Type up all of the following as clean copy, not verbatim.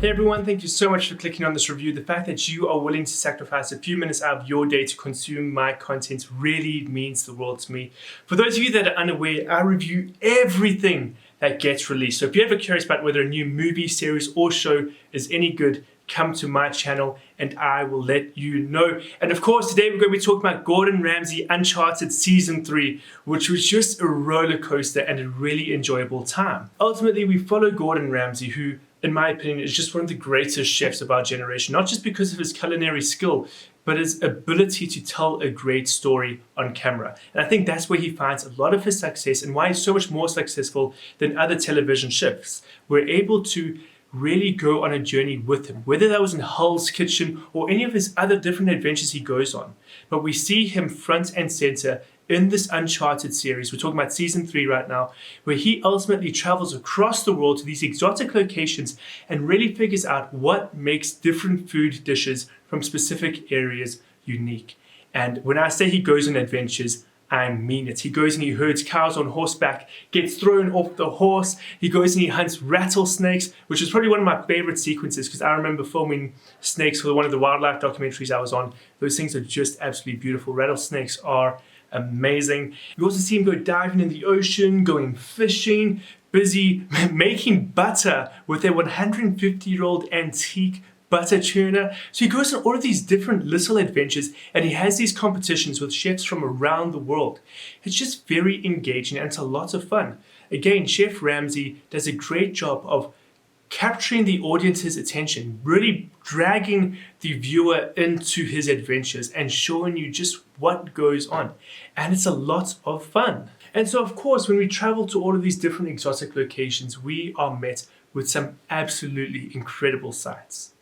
Hey everyone, thank you so much for clicking on this review. The fact that you are willing to sacrifice a few minutes out of your day to consume my content really means the world to me. For those of you that are unaware, I review everything that gets released. So if you're ever curious about whether a new movie, series or show is any good, come to my channel and I will let you know. And of course, today we're going to be talking about Gordon Ramsay Uncharted Season 3, which was just a roller coaster and a really enjoyable time. Ultimately, we follow Gordon Ramsay, who, in my opinion, is just one of the greatest chefs of our generation, not just because of his culinary skill, but his ability to tell a great story on camera. And I think that's where he finds a lot of his success and why he's so much more successful than other television chefs. We're able to really go on a journey with him, whether that was in Hell's Kitchen or any of his other different adventures he goes on. But we see him front and center in this Uncharted series. We're talking about season 3 right now, where he ultimately travels across the world to these exotic locations and really figures out what makes different food dishes from specific areas unique. And when I say he goes on adventures, I mean it. He goes and he herds cows on horseback, gets thrown off the horse. He goes and he hunts rattlesnakes, which is probably one of my favorite sequences because I remember filming snakes for one of the wildlife documentaries I was on. Those things are just absolutely beautiful. Rattlesnakes are amazing. You also see him go diving in the ocean, going fishing, busy making butter with a 150-year-old antique butter churner. So he goes on all of these different little adventures and he has these competitions with chefs from around the world. It's just very engaging and it's a lot of fun. Again, Chef Ramsay does a great job of capturing the audience's attention, really dragging the viewer into his adventures and showing you just what goes on. And it's a lot of fun. And so of course, when we travel to all of these different exotic locations, we are met with some absolutely incredible sights.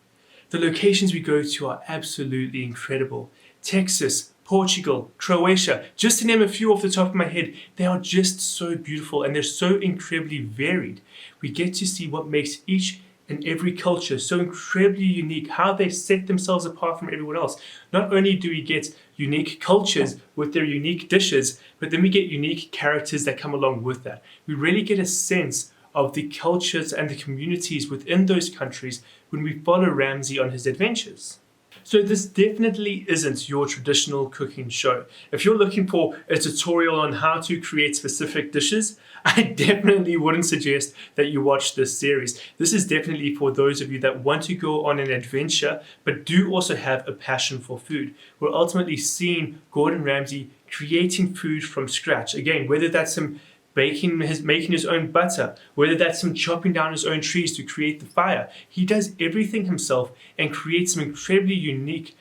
The locations we go to are absolutely incredible. Texas, Portugal, Croatia, just to name a few off the top of my head, they are just so beautiful and they're so incredibly varied. We get to see what makes each and every culture so incredibly unique, how they set themselves apart from everyone else. Not only do we get unique cultures with their unique dishes, but then we get unique characters that come along with that. We really get a sense of the cultures and the communities within those countries when we follow Ramsay on his adventures. So this definitely isn't your traditional cooking show. If you're looking for a tutorial on how to create specific dishes, I definitely wouldn't suggest that you watch this series. This is definitely for those of you that want to go on an adventure, but do also have a passion for food. We're ultimately seeing Gordon Ramsay creating food from scratch. Again, whether that's some making his own butter, whether that's him chopping down his own trees to create the fire. He does everything himself and creates some incredibly unique,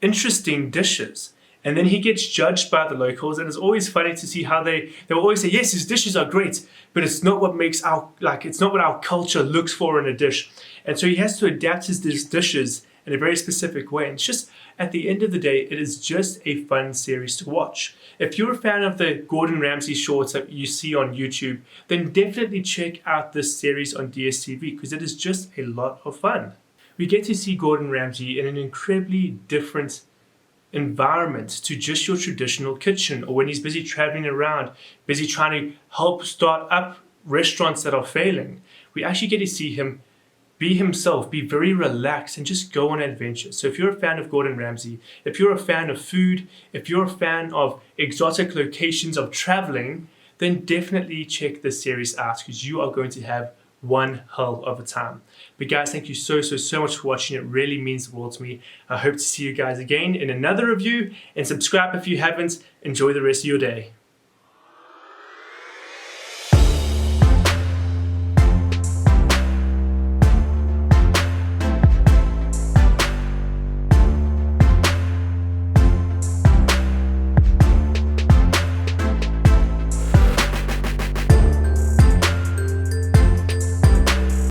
interesting dishes. And then he gets judged by the locals, and it's always funny to see how they will always say, yes, his dishes are great, but it's not what makes it's not what our culture looks for in a dish. And so he has to adapt his dishes in a very specific way. And it's just, at the end of the day, it is just a fun series to watch. If you're a fan of the Gordon Ramsay shorts that you see on YouTube, then definitely check out this series on DStv because it is just a lot of fun. We get to see Gordon Ramsay in an incredibly different environment to just your traditional kitchen, or when he's busy traveling around, busy trying to help start up restaurants that are failing. We actually get to see him be himself, be very relaxed, and just go on adventures. So if you're a fan of Gordon Ramsay, if you're a fan of food, if you're a fan of exotic locations, of traveling, then definitely check this series out because you are going to have one hell of a time. But guys, thank you so much for watching. It really means the world to me. I hope to see you guys again in another review, and subscribe if you haven't. Enjoy the rest of your day.